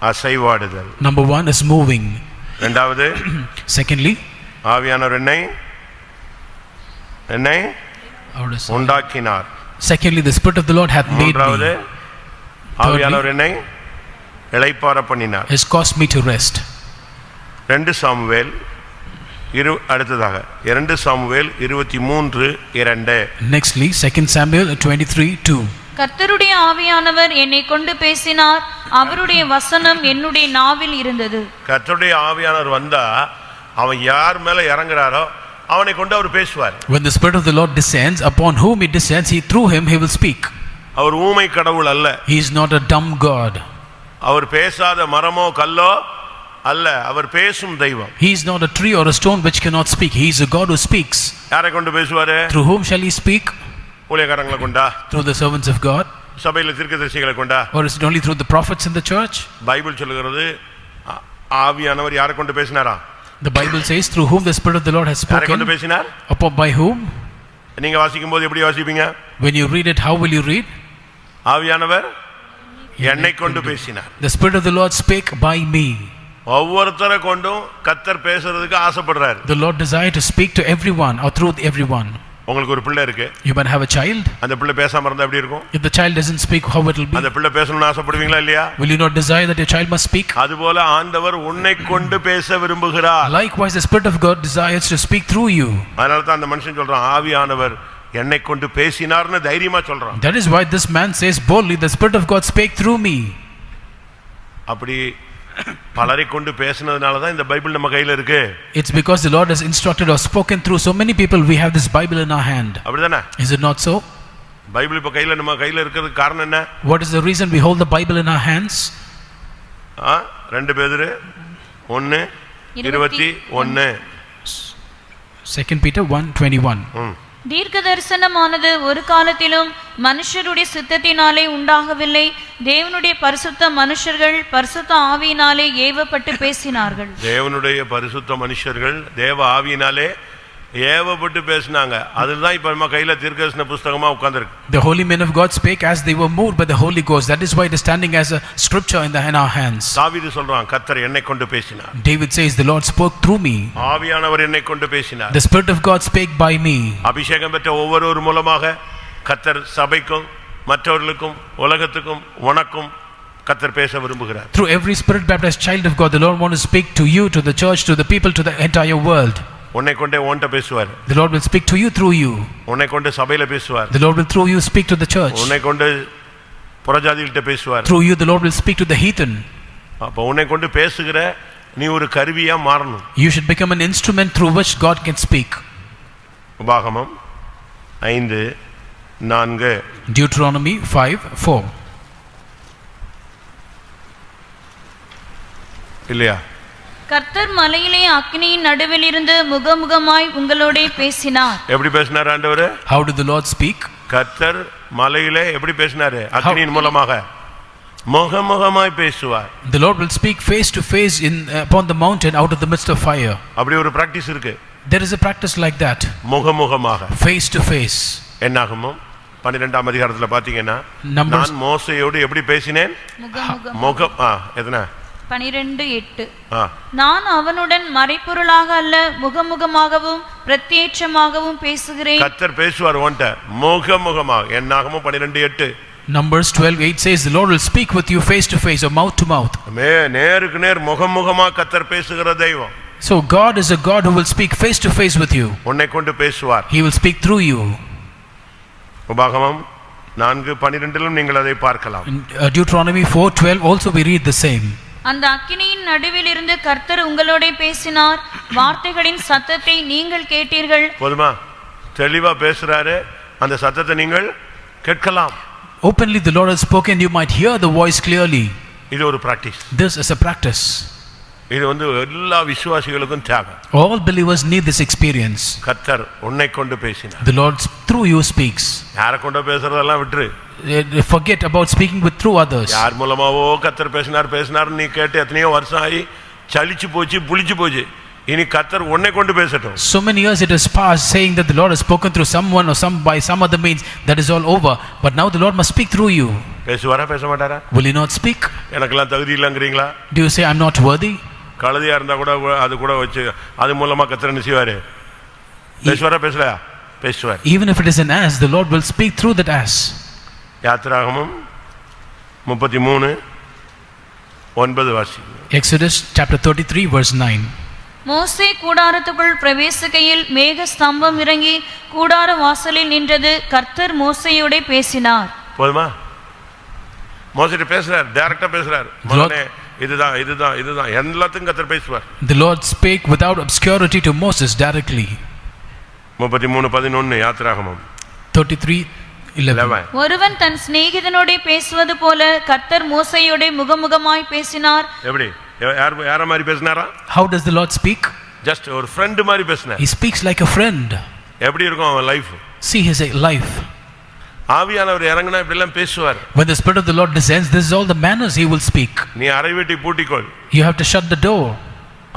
Speaker 2: அசைவாடுதல்.
Speaker 3: Number 1 is moving.
Speaker 2: இரண்டாவது
Speaker 3: Secondly,
Speaker 2: ஆவியானவர் என்னை உண்டாக்கினார்.
Speaker 3: Secondly, the Spirit of the Lord hath made
Speaker 2: மூன்றாவது
Speaker 3: me.
Speaker 2: ஆவியானவர் என்னை இளைப்பாற பண்ணினார்.
Speaker 3: Has caused me to rest.
Speaker 2: 2 Samuel அடுத்ததாக 2 சாமுவேல் 23:2.
Speaker 3: Nextly, 2 Samuel 23:2.
Speaker 4: கர்த்தருடைய ஆவியானவர் என்னை கொண்டு பேசினார், அவருடைய வசனம் என்னுடைய நாவில் இருந்தது.
Speaker 2: கர்த்தருடைய ஆவியானவர் வந்தா அவன் யார் மேல இறங்குறாரோ அவனை கொண்டு அவர் பேசுவார்.
Speaker 3: When the Spirit of the Lord descends, upon whom he descends, through him he will speak.
Speaker 2: அவர் ஊமை கடவுள் அல்ல.
Speaker 3: He is not a dumb God.
Speaker 2: அவர் பேசாத மரமோ கல்லோ அல்ல, அவர் பேசும் தெய்வம்.
Speaker 3: He is not a tree or a stone which cannot speak. He is a God who speaks.
Speaker 2: யாரை கொண்டு பேசுவாரு?
Speaker 3: Through whom shall he speak?
Speaker 2: ஊழியக்காரங்களை கொண்டா?
Speaker 3: Through the servants of God?
Speaker 2: சபையில தீர்க்கதரிசிகளை கொண்டா?
Speaker 3: Or is it only through the prophets in the church?
Speaker 2: Bible சொல்லுகிறது ஆவியானவர் யாரை கொண்டு பேசினாரா?
Speaker 3: The Bible says through whom the Spirit of the Lord has
Speaker 2: யாரை கொண்டு
Speaker 3: spoken.
Speaker 2: பேசினார்?
Speaker 3: Upon by whom?
Speaker 2: நீங்க வாசிக்கும்போது எப்படி வாசிப்பீங்க?
Speaker 3: When you read it, how will you read?
Speaker 2: ஆவியானவர் என்னை கொண்டு பேசினார்.
Speaker 3: The Spirit of the Lord spake by me.
Speaker 2: ஒவ்வொருத்தரை கொண்டும் கர்த்தர் பேசுறதுக்கு ஆசைப்படுறார்.
Speaker 3: The Lord desire to speak to everyone or through everyone.
Speaker 2: உங்களுக்கு ஒரு பிள்ளை இருக்கு.
Speaker 3: You might have a child.
Speaker 2: அந்த பிள்ளை பேசாம இருந்தா எப்படி இருக்கும்?
Speaker 3: If the child doesn't speak, how it will be?
Speaker 2: அந்த பிள்ளை பேசணும்னு ஆசைப்படுவீங்களா இல்லையா?
Speaker 3: Will you not desire that your child must speak?
Speaker 2: அதுபோல ஆண்டவர் உன்னை கொண்டு பேச விரும்புகிறார்.
Speaker 3: Likewise, the Spirit of God desires to speak through you.
Speaker 2: அதனால தான் அந்த மனுஷன் சொல்றான், ஆவியானவர் என்னை கொண்டு பேசினார்னு தைரியமா சொல்றான்.
Speaker 3: That is why this man says boldly, the Spirit of God spake through me.
Speaker 2: அப்படி பலரை கொண்டு பேசினதுனால தான் இந்த பைபிள் நம்ம கையில இருக்கு.
Speaker 3: It's because the Lord has instructed or spoken through so many people we have this Bible in our hand.
Speaker 2: அப்படிதானே?
Speaker 3: Is it not so?
Speaker 2: Bible இப்ப கையில நம்ம கையில இருக்கிறதுக்கு காரணம் என்ன?
Speaker 3: What is the reason we hold the Bible in our hands?
Speaker 2: 2 பேதுரு 1:21.
Speaker 3: 2 Peter 1:21.
Speaker 4: தீர்க்க தரிசனமானது ஒரு காலத்திலும் மனுஷருடைய சித்தத்தினாலே உண்டாகவில்லை, தேவனுடைய பரிசுத்த மனுஷர்கள் பரிசுத்த ஆவியினாலே ஏவப்பட்டு பேசினார்கள்.
Speaker 2: தேவனுடைய பரிசுத்த மனுஷர்கள் தேவ ஆவியினாலே ஏவப்பட்டு பேசினாங்க. அதுதான் இப்ப நம்ம கையில தீர்க்கதரிசன புத்தகமா உட்கார்ந்திருக்கு.
Speaker 3: The holy men of God spake as they were moved by the Holy Ghost. That is why it is standing as a scripture in our hands.
Speaker 2: தாவீது சொல்றான், கர்த்தர் என்னை கொண்டு பேசினார்.
Speaker 3: David says, the Lord spoke through me.
Speaker 2: ஆவியானவர் என்னை கொண்டு பேசினார்.
Speaker 3: The Spirit of God spake by me.
Speaker 2: அபிஷேகம் பெற்ற ஒவ்வொருவர் மூலமாக கர்த்தர் சபைக்கும் மற்றவர்களுக்கும் உலகத்துக்கும் உனக்கும் கர்த்தர் பேச விரும்புகிறார்.
Speaker 3: Through every spirit baptized child of God, the Lord wants to speak to you, to the church, to the people, to the entire world.
Speaker 2: உன்னை கொண்டே உன்கிட்ட பேசுவார்.
Speaker 3: The Lord will speak to you through you.
Speaker 2: உன்னை கொண்டு சபையில பேசுவார்.
Speaker 3: The Lord will through you speak to the church.
Speaker 2: உன்னை கொண்டு புறஜாதிகள்கிட்ட பேசுவார்.
Speaker 3: Through you the Lord will speak to the heathen.
Speaker 2: அப்ப உன்னை கொண்டு பேசுகிற நீ ஒரு கருவியா மாறணும்.
Speaker 3: You should become an instrument through which God can speak.
Speaker 2: உபாகமம் 5:4.
Speaker 3: Deuteronomy 5:4.
Speaker 2: இல்லையா?
Speaker 4: கர்த்தர் மலையிலே அக்கினியின் நடுவில் இருந்து முகமுகமாய் உங்களோடே பேசினார்.
Speaker 2: எப்படி பேசினார் ஆண்டவர்?
Speaker 3: How did the Lord speak?
Speaker 2: கர்த்தர் மலையிலே எப்படி பேசினாரு? அக்கினியின் மூலமாக முகமுகமாய் பேசுவார்.
Speaker 3: The Lord will speak face to face upon the mountain out of the midst of fire.
Speaker 2: அப்படி ஒரு பிராக்டீஸ் இருக்கு.
Speaker 3: There is a practice like that.
Speaker 2: முகமுகமாக
Speaker 3: Face to face.
Speaker 2: என்னாகுமோ 12ஆம் அதிகாரத்துல பாத்தீங்கன்னா, நான் மோசேயோடு எப்படி பேசினேன்? முகம் எதனா
Speaker 4: 12:8. நான் அவனுடன் மறைபொருளாக அல்ல முகமுகமாகவும் பிரத்யட்சமாகவும் பேசுகிறேன்.
Speaker 2: கர்த்தர் பேசுவார் உன்கிட்ட முகமுகமாக. என்னாகுமோ 12:8.
Speaker 3: Numbers 12:8 says the Lord will speak with you face to face or mouth to mouth.
Speaker 2: நேருக்கு நேர் முகமுகமா கர்த்தர் பேசுகிற தெய்வம்.
Speaker 3: So God is a God who will speak face to face with you.
Speaker 2: உன்னை கொண்டு பேசுவார்.
Speaker 3: He will speak through you.
Speaker 2: உபாகமம் 4:12 நீங்கள் அதை பார்க்கலாம்.
Speaker 3: In Deuteronomy 4:12 also we read the same.
Speaker 4: அந்த அக்கினியின் நடுவில் இருந்து கர்த்தர் உங்களோடே பேசினார், வார்த்தைகளின் சத்தத்தை நீங்கள் கேட்டீர்கள்.
Speaker 2: போதுமா? தெளிவா பேசுறாரு, அந்த சத்தத்தை நீங்கள் கேட்கலாம்.
Speaker 3: Openly the Lord has spoken, you might hear the voice clearly.
Speaker 2: இது ஒரு practice.
Speaker 3: This is a practice.
Speaker 2: இது எல்லா விசுவாசிகளுக்கும் தேவை.
Speaker 3: All believers need this experience.
Speaker 2: கர்த்தர் உன்னை கொண்டு பேசினார்.
Speaker 3: The Lord through you speaks.
Speaker 2: யார கொண்டு பேசுறதெல்லாம் விட்டுரு.
Speaker 3: Forget about speaking with through others.
Speaker 2: யார் மூலமாவோ கர்த்தர் பேசினார் நீ கேட்டு எத்தனையோ வருஷம் ஆகி சலிச்சு போச்சு புளிச்சு போச்சு. இனி கர்த்தர் உன்னை கொண்டு பேசட்டும்.
Speaker 3: So many years it has passed saying that the Lord has spoken through someone or by some other means. That is all over. But now the Lord must speak through you.
Speaker 2: பேசுவாரா பேச மாட்டாரா?
Speaker 3: Will he not speak?
Speaker 2: எனக்கெல்லாம் தகுதி இல்லங்கறீங்களா?
Speaker 3: Do you say I'm not worthy?
Speaker 2: கழுதையா இருந்தா கூட அது கூட வச்சு அது மூலமா கர்த்தர் என்ன செய்வாரு? பேசுவாரா பேசலையா? பேசுவார்.
Speaker 3: Even if it is an ass, the Lord will speak through that ass.
Speaker 2: யாத்திராகமம் 33:9 வாசி.
Speaker 3: Exodus chapter 33 verse 9.
Speaker 4: மோசே கூடாரத்துக்குள் பிரவேசிக்கையில் மேக ஸ்தம்பம் இறங்கி கூடார வாசலில் நின்றது. கர்த்தர் மோசேயோடே பேசினார்.
Speaker 2: போதுமா? மோசேட்ட பேசுறார், டைரக்டா பேசுறார். மகனே இதுதான் எல்லாத்தையும் கர்த்தர் பேசுவார்.
Speaker 3: The Lord spake without obscurity to Moses directly.
Speaker 2: 33:11 யாத்திராகமம்
Speaker 3: 33:11.
Speaker 4: ஒருவன் தன் சிநேகிதனோடே பேசுவது போல கர்த்தர் மோசேயோடே முகமுகமாய் பேசினார்.
Speaker 2: எப்படி? யார மாதிரி பேசினாரா?
Speaker 3: How does the Lord speak?
Speaker 2: Just ஒரு friend மாதிரி பேசினார்.
Speaker 3: He speaks like a friend.
Speaker 2: எப்படி இருக்கும் அவன் லைஃப்?
Speaker 3: See his life.
Speaker 2: ஆவியானவர் இறங்கினா இப்படி எல்லாம் பேசுவார்.
Speaker 3: When the Spirit of the Lord descends, this is all the manners he will speak.
Speaker 2: நீ அறை வீட்டை பூட்டிக்கொள்.
Speaker 3: You have to shut the door.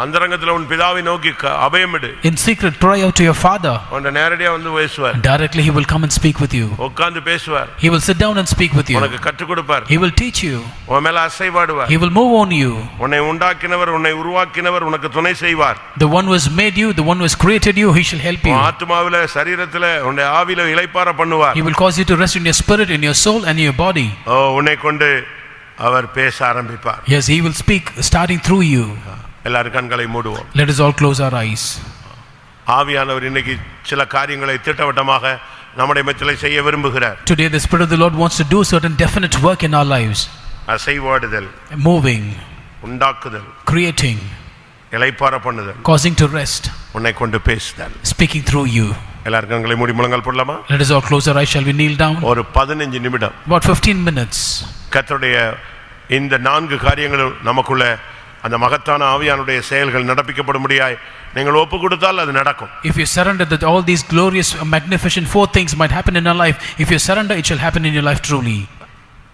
Speaker 2: அந்தரங்கத்துல உன் பிதாவை நோக்கி அபயமிடு.
Speaker 3: In secret cry out to your father.
Speaker 2: உன்னை நேரடியா வந்து பேசுவார்.
Speaker 3: Directly he will come and speak with you.
Speaker 2: உட்கார்ந்து பேசுவார்.
Speaker 3: He will sit down and speak with you.
Speaker 2: உனக்கு கற்றுக் கொடுப்பார்.
Speaker 3: He will teach you.
Speaker 2: உன் மேல அசைவாடுவார்.
Speaker 3: He will move on you.
Speaker 2: உன்னை உண்டாக்கினவர் உன்னை உருவாக்கினவர் உனக்கு துணை செய்வார்.
Speaker 3: The one who has made you, the one who has created you, he shall help you.
Speaker 2: ஆத்துமாவில சரீரத்தில உன்னை ஆவியில இளைப்பாற பண்ணுவார்.
Speaker 3: He will cause you to rest in your spirit, in your soul and in your body.
Speaker 2: உன்னை கொண்டு அவர் பேச ஆரம்பிப்பார்.
Speaker 3: Yes, he will speak starting through you.
Speaker 2: எல்லாரும் கண்களை மூடுவோம்.
Speaker 3: Let us all close our eyes.
Speaker 2: ஆவியானவர் இன்னைக்கு சில காரியங்களை திட்டவட்டமாக நம்முடைய மத்தியிலே செய்ய விரும்புகிறார்.
Speaker 3: Today the Spirit of the Lord wants to do certain definite work in our lives.
Speaker 2: அசைவாடுதல்,
Speaker 3: moving,
Speaker 2: உண்டாக்குதல்,
Speaker 3: creating,
Speaker 2: இளைப்பாற பண்ணுதல்,
Speaker 3: causing to rest,
Speaker 2: உன்னை கொண்டு பேசுதல்,
Speaker 3: speaking through you.
Speaker 2: எல்லாரும் கண்களை மூடி முழங்கால் போடலாமா?
Speaker 3: Let us all close our eyes. Shall we kneel down?
Speaker 2: ஒரு 15 நிமிடம்,
Speaker 3: about 15 minutes.
Speaker 2: கர்த்தருடைய இந்த 4 காரியங்களும் நமக்குள்ள அந்த மகத்தான ஆவியானுடைய செயல்கள் நடப்பிக்கப்படும்படியாய் நீங்கள் ஒப்பு கொடுத்தால் அது நடக்கும்.
Speaker 3: If you surrender, that all these glorious magnificent 4 things might happen in our life. If you surrender, it shall happen in your life truly.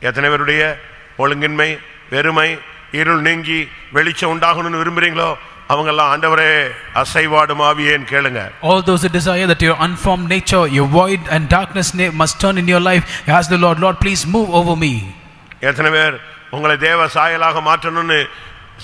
Speaker 2: எத்தனை பேருடைய ஒழுங்கின்மை, வெறுமை, இருள் நீங்கி வெளிச்சம் உண்டாகணும்னு விரும்புறீங்களோ அவங்க எல்லாம் ஆண்டவரே அசைவாடும் ஆவியேன்னு கேளுங்க.
Speaker 3: All those who desire that your unformed nature, your void and darkness must turn in your life, ask the Lord, Lord, please move over me.
Speaker 2: எத்தனை பேர் உங்களை தேவ சாயலாக மாற்றணும்னு,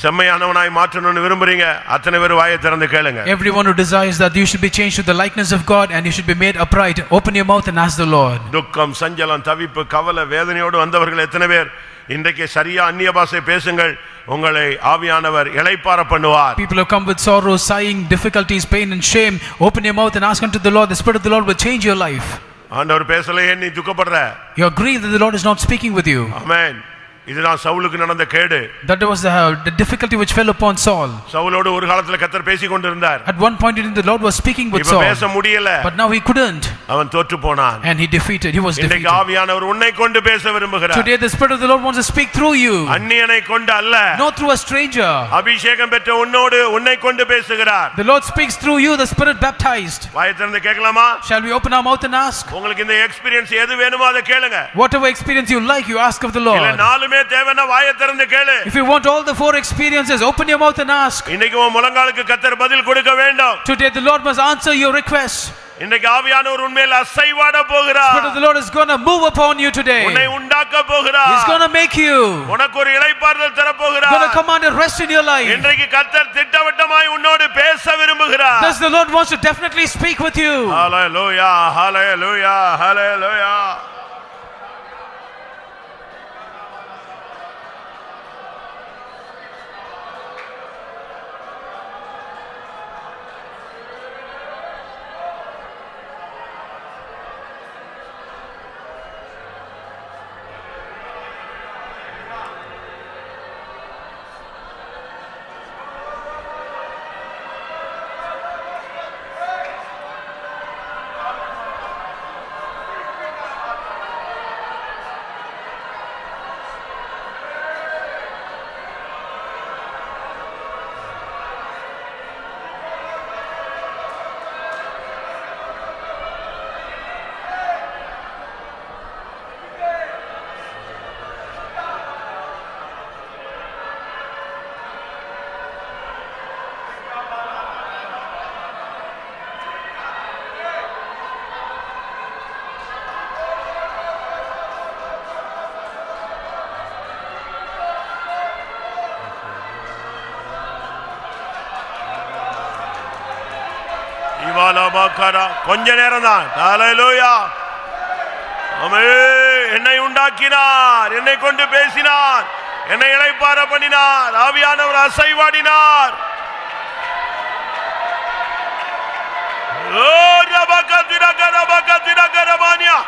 Speaker 2: செம்மையானவனாய் மாற்றணும்னு விரும்புறீங்க? அத்தனை பேர் வாயை திறந்து கேளுங்க.
Speaker 3: Everyone who desires that you should be changed to the likeness of God and you should be made upright, open your mouth and ask the Lord.
Speaker 2: துக்கம், சஞ்சலம், தவிப்பு, கவலை, வேதனையோடு வந்தவர்கள் எத்தனை பேர் இன்றைக்கு சரியா அந்நிய பாஷை பேசுங்கள், உங்களை ஆவியானவர் இளைப்பாற பண்ணுவார்.
Speaker 3: People who come with sorrow, sighing, difficulties, pain and shame, open your mouth and ask unto the Lord. The Spirit of the Lord will change your life.
Speaker 2: ஆண்டவர் பேசலையே நீ துக்கப்படுற.
Speaker 3: You agree that the Lord is not speaking with you.
Speaker 2: ஆமென். இதுதான் சவுலுக்கு நடந்த கேடு.
Speaker 3: That was the difficulty which fell upon Saul.
Speaker 2: சவுலோடு ஒரு காலத்துல கர்த்தர் பேசிக் கொண்டிருந்தார்.
Speaker 3: At one point the Lord was speaking with
Speaker 2: இப்ப
Speaker 3: Saul.
Speaker 2: பேச முடியல.
Speaker 3: But now he couldn't.
Speaker 2: அவன் தோற்று போனான்.
Speaker 3: And he was defeated.
Speaker 2: இன்றைக்கு ஆவியானவர் உன்னை கொண்டு பேச விரும்புகிறார்.
Speaker 3: Today the Spirit of the Lord wants to speak through you.
Speaker 2: அந்நியனை கொண்டு அல்ல.
Speaker 3: Not through a stranger.
Speaker 2: அபிஷேகம் பெற்ற உன்னோடு உன்னை கொண்டு பேசுகிறார்.
Speaker 3: The Lord speaks through you, the Spirit baptized.
Speaker 2: வாயை திறந்து கேட்கலாமா?
Speaker 3: Shall we open our mouth and ask?
Speaker 2: உங்களுக்கு இந்த எக்ஸ்பீரியன்ஸ் எது வேணுமோ அதை கேளுங்க.
Speaker 3: Whatever experience you like, you ask of the Lord.
Speaker 2: இல்ல நாலுமே தேவைன்னா வாயை திறந்து கேளு.
Speaker 3: If you want all the 4 experiences, open your mouth and ask.
Speaker 2: இன்னைக்கு உன் முழங்காலுக்கு கர்த்தர் பதில் கொடுக்க வேண்டும்.
Speaker 3: Today the Lord must answer your request.
Speaker 2: இன்னைக்கு ஆவியானவர் உன்மேல் அசைவாட போகிறார்.
Speaker 3: Spirit of the Lord is going to move upon you today.
Speaker 2: உன்னை உண்டாக்க போகிறார்.
Speaker 3: He's going to make you.
Speaker 2: உனக்கு ஒரு இளைப்பாறுதல் தர போகிறார்.
Speaker 3: Going to command a rest in your life.
Speaker 2: இன்றைக்கு கர்த்தர் திட்டவட்டமாய் உன்னோடு பேச விரும்புகிறார்.
Speaker 3: Thus the Lord wants to definitely speak with you.
Speaker 2: Hallelujah, hallelujah, hallelujah. கொஞ்ச நேரம் தான். ஹல்லேலூயா. ஆமென். என்னை உண்டாக்கினார், என்னை கொண்டு பேசினார், என்னை இளைப்பாற பண்ணினார், ஆவியானவர் அசைவாடினார். ஓ ரபகதிரகரபகதிரகரமானியா.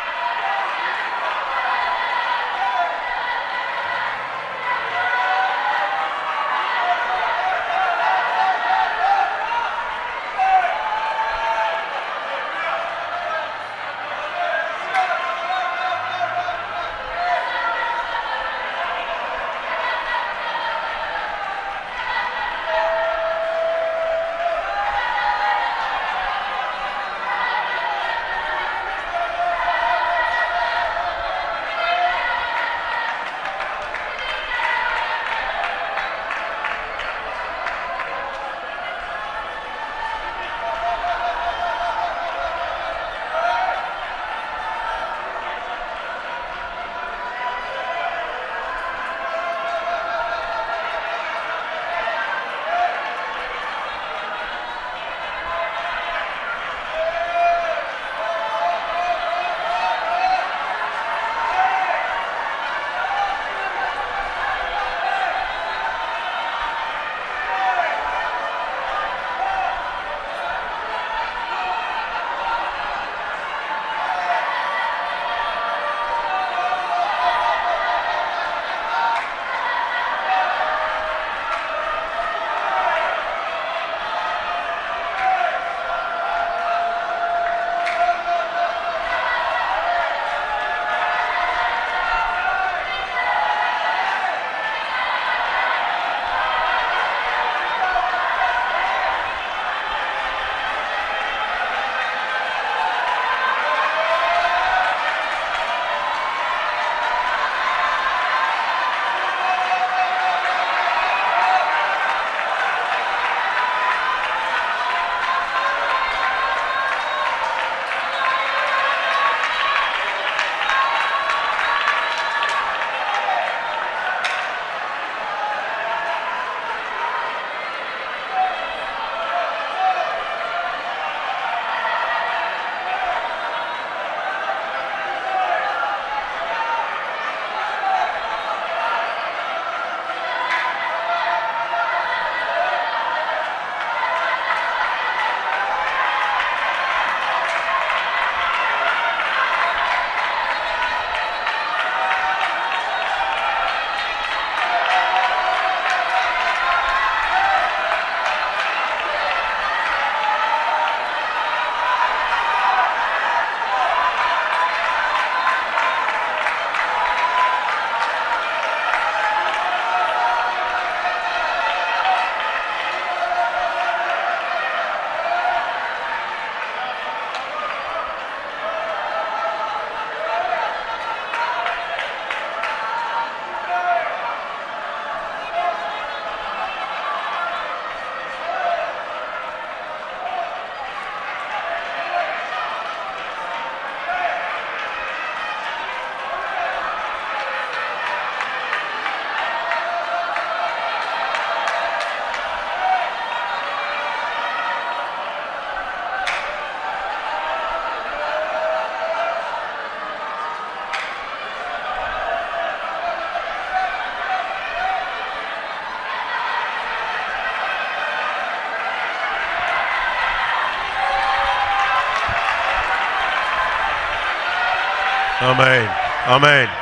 Speaker 2: ஆமென் ஆமென்.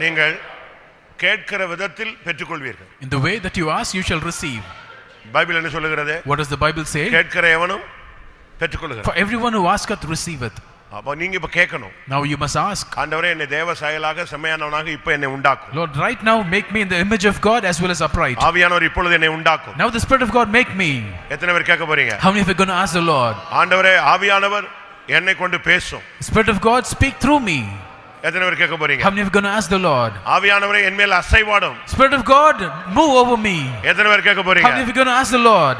Speaker 2: நீங்கள் கேட்கிற விதத்தில் பெற்றுக்கொள்வீர்கள்.
Speaker 3: In the way that you ask, you shall receive.
Speaker 2: Bible என்ன சொல்லுகிறது?
Speaker 3: What does the Bible say?
Speaker 2: கேட்கிற எவனும் பெற்றுக்கொள்கிறான்.
Speaker 3: For everyone who asketh receiveth.
Speaker 2: அப்ப நீங்க இப்ப கேட்கணும்.
Speaker 3: Now you must ask.
Speaker 2: ஆண்டவரே என்னை தேவ சாயலாக செம்மையானவனாக இப்ப என்னை உண்டாக்கும்.
Speaker 3: Lord, right now make me in the image of God as well as upright.
Speaker 2: ஆவியானவர் இப்பொழுது என்னை உண்டாக்கும்.
Speaker 3: Now the Spirit of God make me.
Speaker 2: எத்தனை பேர் கேட்க போறீங்க?
Speaker 3: How many of you are going to ask the Lord?
Speaker 2: ஆண்டவரே ஆவியானவர் என்னை கொண்டு பேசும்.
Speaker 3: The Spirit of God speak through me.
Speaker 2: எத்தனை பேர் கேட்க போறீங்க?
Speaker 3: How many of you are going to ask the Lord?
Speaker 2: ஆவியானவரே என் மேல் அசைவாடும்.
Speaker 3: Spirit of God move over me.
Speaker 2: எத்தனை பேர் கேட்க
Speaker 3: How many
Speaker 2: போறீங்க?
Speaker 3: of you are going to ask the Lord?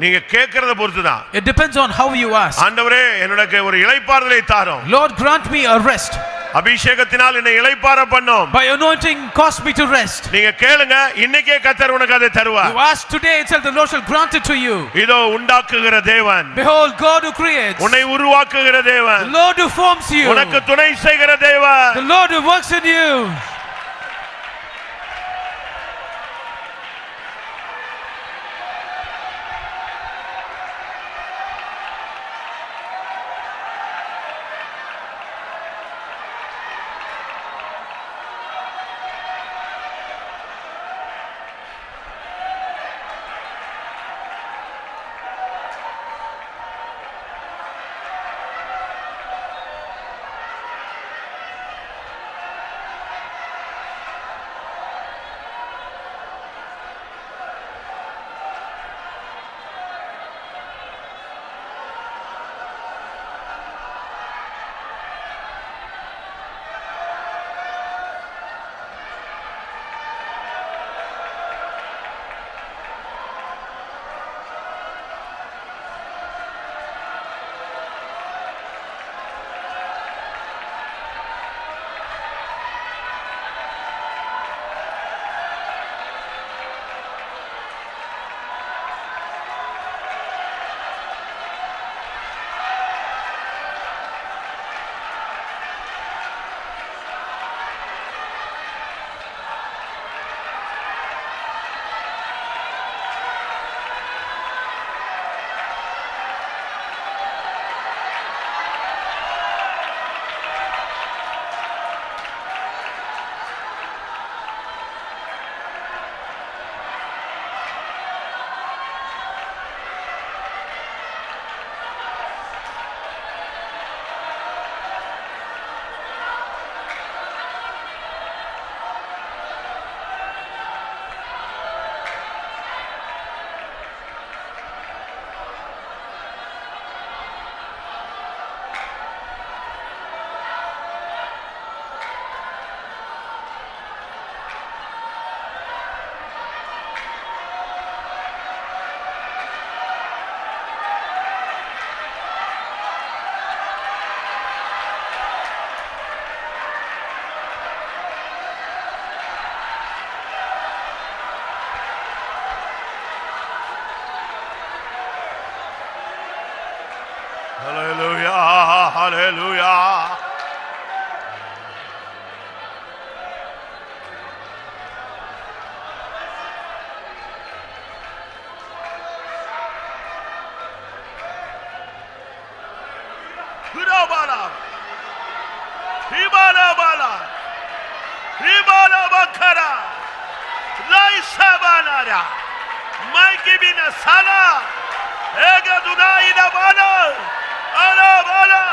Speaker 2: நீங்க கேட்கறத பொறுத்து தான்.
Speaker 3: It depends on how you ask.
Speaker 2: ஆண்டவரே எனக்கு ஒரு இளைப்பாறுதலை தாரும்.
Speaker 3: Lord, grant me a rest.
Speaker 2: அபிஷேகத்தினால் என்னை இளைப்பாற பண்ணும்.
Speaker 3: By anointing cause me to rest.
Speaker 2: நீங்க கேளுங்க, இன்னைக்கே கர்த்தர் உங்களுக்கு அதை தருவார்.
Speaker 3: You ask today itself, the Lord shall grant it to you.
Speaker 2: இதோ உண்டாக்குகிற தேவன்.
Speaker 3: Behold, God who creates.
Speaker 2: உன்னை உருவாக்குகிற தேவன்.
Speaker 3: The Lord who forms you.
Speaker 2: உனக்கு துணை செய்கிற தேவன்.
Speaker 3: The Lord who works in you.
Speaker 2: Hallelujah, hallelujah. Hurabala, Hibala, Hibala Bakara, Raisabanara, Maikibina Sana, Ega Dunaina Bana, Alabala.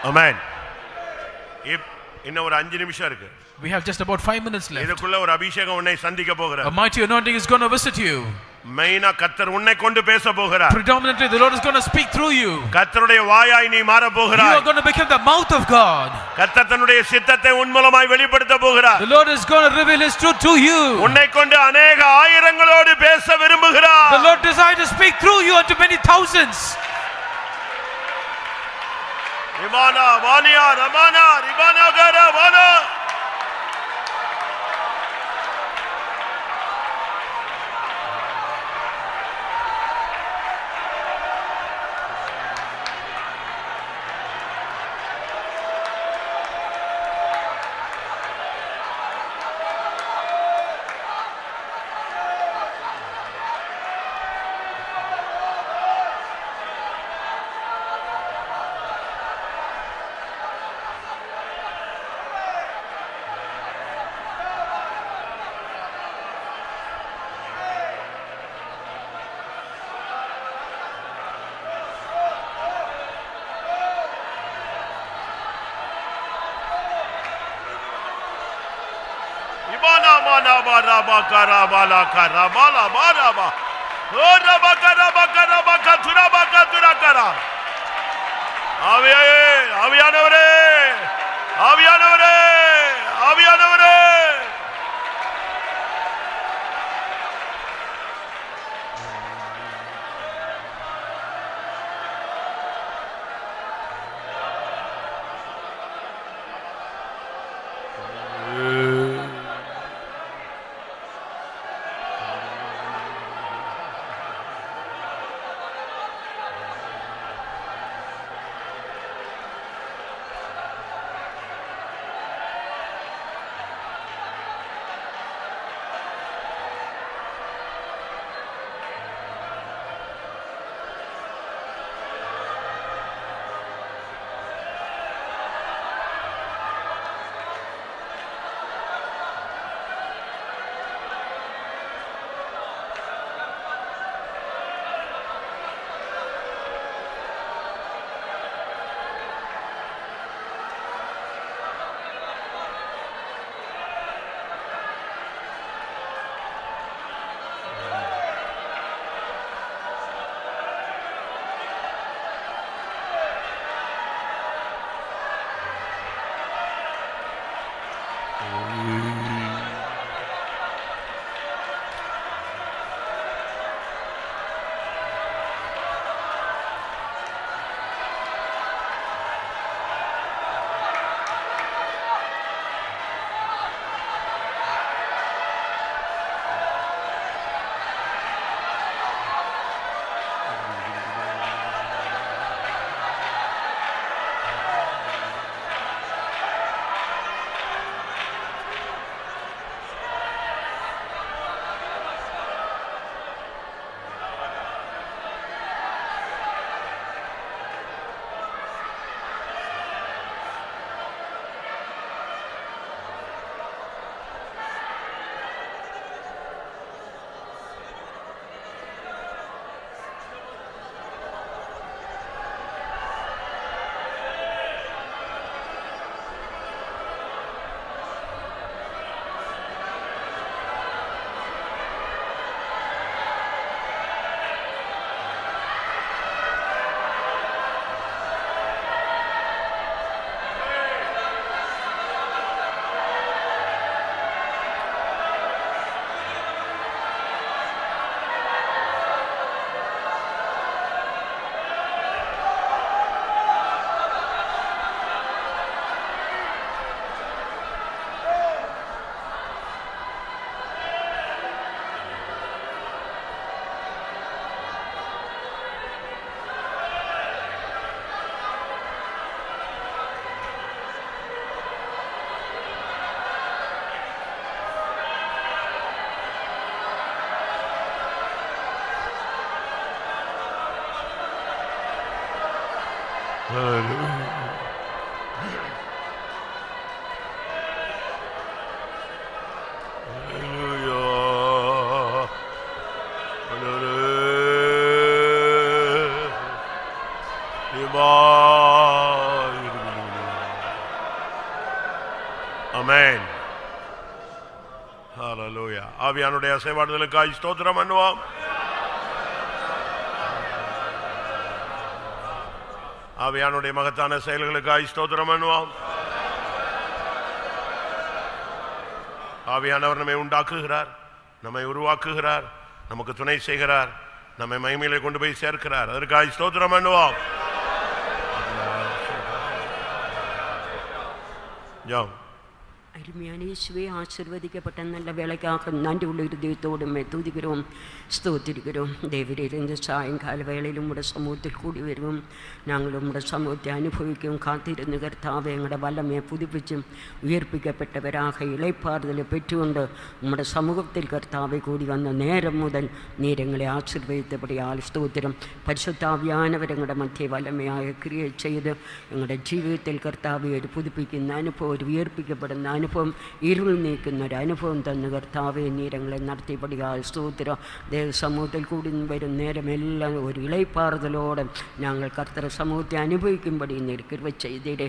Speaker 2: ஆமென். இன்னும் ஒரு 5 நிமிஷம் இருக்கு.
Speaker 3: We have just about 5 minutes left.
Speaker 2: இதுக்குள்ள ஒரு அபிஷேகம் உன்னை சந்திக்க போகிறார்.
Speaker 3: A mighty anointing is going to visit you.
Speaker 2: மெயினா கர்த்தர் உன்னை கொண்டு பேச போகிறார்.
Speaker 3: Predominantly the Lord is going to speak through you.
Speaker 2: கர்த்தருடைய வாயாய் நீ மாற போகிறாய்.
Speaker 3: You are going to become the mouth of God.
Speaker 2: கர்த்தர் தன்னுடைய சித்தத்தை உன் மூலமாய் வெளிப்படுத்த போகிறார்.
Speaker 3: The Lord is going to reveal his truth to you.
Speaker 2: உன்னை கொண்டு अनेक ஆயிரங்களோடு பேச விரும்புகிறார்.
Speaker 3: The Lord desires to speak through you unto many thousands.
Speaker 2: ரிமானா வானியா ரமானா ரிமானா கர வானா Baraba karabala karabala baraba ora bakara bakara bakatura bakatura kara aviyanavare aviyanavare aviyanavare ஹalleluya. ஆவியானுடைய அசைவாடுதலுக்காய் ஸ்தோத்திரம் பண்ணுவோம். ஆவியானுடைய மகத்தான செயல்களுக்காய் ஸ்தோத்திரம் பண்ணுவோம். ஆவியானவர் நம்மை உண்டாக்குகிறார், நம்மை உருவாக்குகிறார், நமக்கு துணை செய்கிறார், நம்மை மகிமையிலே கொண்டு போய் சேர்க்கிறார். அதற்காக ஸ்தோத்திரம் பண்ணுவோம்.
Speaker 5: அருமையான இயேசுவே, ஆசீர்வதிக்கப்பட்ட நல்ல வேலைக்காக நன்றி உள்ள இருதயத்தோடு துதிக்கிறோம், ஸ்தோத்திரிக்கிறோம். தேவரீர் இந்த சாயங்கால வேளையில் உம்முடைய சமூகத்தில் கூடி வருவோம். நாங்கள் உம்முடைய சமூகத்தை அனுபவிக்கும் காத்திருந்த கர்த்தாவே, எங்களோட வல்லமையை புதுப்பிச்சும் உயர்ப்பிக்கப்பட்டவராக இளைப்பாறுதலை பெற்றுக்கொண்டு உம்முடைய சமூகத்தில் கர்த்தாவை கூடி வந்த நேரம் முதல் நீர் எங்களை ஆசீர்வதித்தபடியால் ஸ்தோத்திரம். பரிசுத்தாவியானவர் எங்களோட மத்திய வல்லமையாக கிரியை செய்து எங்களுடைய ஜீவிதத்தில் கர்த்தாவை ஒரு புதுப்பிക്കുന്ന அனுபவம், ஒரு உயர்ப்பிக்கப்படுന്ന அனுபவம், இருள் நீക്കുന്ന ഒരു അനുഭവം തന്നു കർത്താവെ. നീരങ്ങളെ നടത്തിയപടിയാൽ സ്തോത്രം. ദേവ സമൂഹത്തിൽ കൂടി വരും നേരമെല്ലാം ഒരു ഇളയപ്പാറുതലോടെ ഞങ്ങൾ കർത്തര സമൂഹത്തെ അനുഭവിക്കുമ്പടി കൃപ ചെയ്തേ.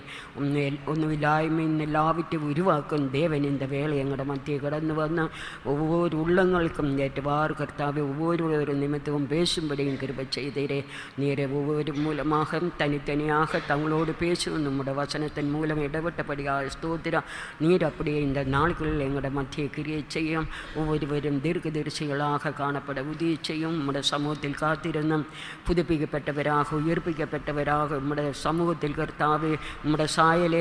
Speaker 5: ഒന്നുമില്ലായ്മയിൽ നിന്ന് എല്ലാവറ്റും ഉരുവാക്കും ദേവൻ இந்த வேலை எங்களோட மத்திய கடந்து வந்த ஒவ்வொரு உள்ளங்களுக்கும் ஏற்றவாறு கர்த்தாவை ஒவ்வொரு நிமித்தமும் பேசும்படியும் கிருபை செய்தீரே. நீரை ஒவ்வொரு மூலமாக தனித்தனியாக தங்களோடு பேசும் நம்முடைய வசனத்தின் மூலம் இடப்பட்டபடியாக ஸ்தோத்திரம். நீர் அப்படியே இந்த நாட்களில் எங்களோட மத்திய கிரியை செய்யும். ஒவ்வொருவரும் தீர்க்கதரிசிகளாக காணப்பட உதவி செய்யும். உம்முடைய சமூகத்தில் காத்திருந்தும் புதுப்பிக்கப்பட்டவராக உயர்ப்பிக்கப்பட்டவராக உம்முடைய சமூகத்தில் கர்த்தாவே உம்முடைய சாயலை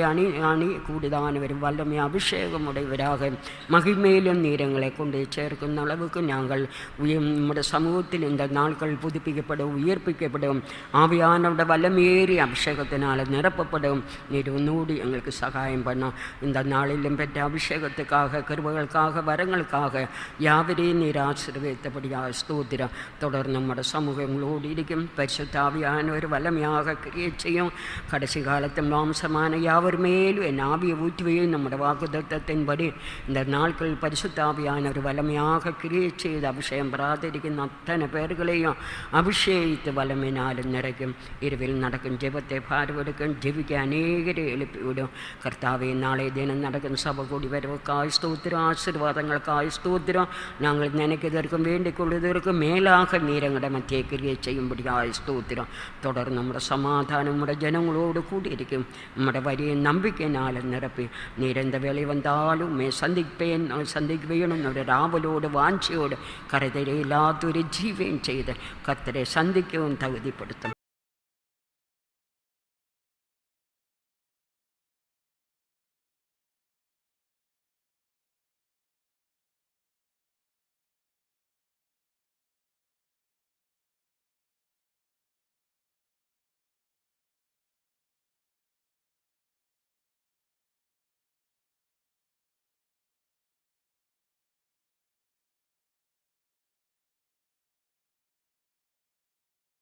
Speaker 5: அணி கூடுதானவரும் வல்லமை அபிஷேகம் உடையவராக மகிமையிலும் நீரங்களை கொண்டு சேர்க்கும் அளவுக்கு நாங்கள் உம்முடைய சமூகத்தில் இந்த நாட்கள் புதுப்பிக்கப்படும், உயர்ப்பிக்கப்படும், ஆவியானோட வல்லமேறி அபிஷேகத்தினால் நிரப்பப்படும். நீர் உன்னோடு எங்களுக்கு சகாயம் பண்ணும். இந்த நாளிலும் பெற்ற அபிஷேகத்துக்காக, கிருபைகளுக்காக, வரங்களுக்காக யாவரையும் நீர் ஆசீர்வதித்தபடியாக ஸ்தோத்திரம். தொடர்ந்து நம்முடைய சமூகங்களோடு இருக்கும். பரிசுத்த ஆவியானவர் வல்லமையாக கிரியை செய்யும். கடைசி காலத்தில் மாம்சமான யாவர் மேலும் என் ஆவியை ஊற்றுவையும் நம்முடைய வாக்குத்தத்தத்தின்படி இந்த நாட்கள் பரிசுத்த ஆவியானவர் வல்லமையாக கிரியை செய்து அபிஷேகம் பிரார்த்திக்கும் அத்தனை பேர்களையும் அபிஷேகித்து வல்லமையினாலும் நிறைக்கும். இரவில் நடக்கும் ஜெபத்தை பார்வெடுக்கும், ஜெபிக்க அநேகரை எழுப்பிவிடும். கர்த்தாவே, நாளைய தினம் நடக்கும் சபை கூடி வருவதற்காய் ஸ்தோத்திரம், ஆசீர்வாதங்களுக்காய் ஸ்தோத்திரம். நாங்கள் நினைக்கிறதற்கும் வேண்டிக் கொள்வதற்கும் மேலாக நீரங்கட மத்திய கிரியை செய்யும்படியாய் ஸ்தோத்திரம். தொடர்ந்து நம்முடைய சமாதானம் நம்முடைய ஜனங்களோடு கூடியிருக்கும். நம்முடைய வரியை நம்பிக்கையினால் நிரப்பி நீர் எந்த வேலை வந்தாலும் சந்திக்குவேன் ஒரு ராவலோடு வாஞ்சியோடு கரைதலை இல்லாத ஒரு ஜீவன் செய்த கர்த்தரை சந்திக்கவும் தகுதிப்படுத்தும்.